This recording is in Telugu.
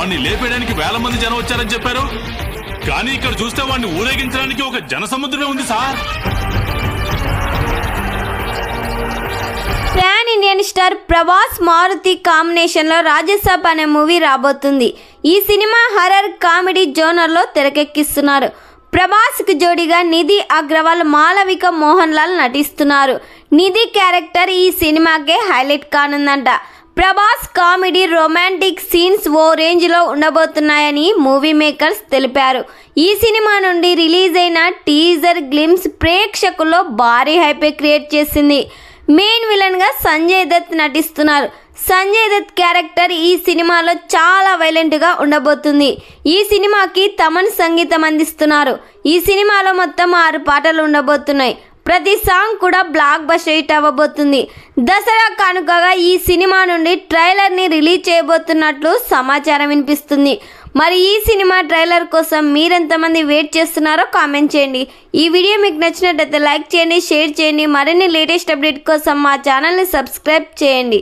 వాణ్ణి లేపేయడానికి వేల మంది జనం వచ్చారని చెప్పారు. కానీ ఇక్కడ చూస్తే వాణ్ణి ఊరేగించడానికి ఒక జనసముద్రమే ఉంది sir. Pan Indian star Prabhas Maruthi combination లో రాజసాబ్ అనే మూవీ రాబోతుంది. ఈ సినిమా హర్రర్ కామెడీ జోనర్ లో తెరకెక్కిస్తున్నారు. ప్రభాస్ కు జోడిగా నిధి అగ్రవాల్, మాలవిక మోహన్ లాల్ నటిస్తున్నారు. నిధి క్యారెక్టర్ ఈ సినిమాకే హైలైట్ కానుందంట. ప్రభాస్ కామెడీ రొమాంటిక్ సీన్స్ ఓ రేంజ్ లో ఉండబోతున్నాయని మూవీ మేకర్స్ తెలిపారు. ఈ సినిమా నుండి రిలీజ్ అయిన టీజర్ గ్లిమ్స్ ప్రేక్షకుల్లో భారీ హైప్ క్రియేట్ చేసింది. మెయిన్ విలన్ గా సంజయ్ దత్ నటిస్తున్నారు. సంజయ్ దత్ క్యారెక్టర్ ఈ సినిమాలో చాలా వైలెంట్ గా ఉండబోతుంది. ఈ సినిమాకి తమన్ సంగీతం అందిస్తున్నారు. ఈ సినిమాలో మొత్తం 6 పాటలు ఉండబోతున్నాయి. ప్రతి సాంగ్ కూడా బ్లాక్ బస్టర్ హిట్ అవ్వబోతుంది. దసరా కానుకగా ఈ సినిమా నుండి ట్రైలర్ ని రిలీజ్ చేయబోతున్నట్లు సమాచారం వినిపిస్తుంది. మరి ఈ సినిమా ట్రైలర్ కోసం మీరెంతమంది వెయిట్ చేస్తున్నారో కామెంట్ చేయండి. ఈ వీడియో మీకు నచ్చినట్లయితే లైక్ చేయండి, షేర్ చేయండి. మరిన్ని లేటెస్ట్ అప్డేట్ కోసం మా ఛానల్ని సబ్స్క్రైబ్ చేయండి.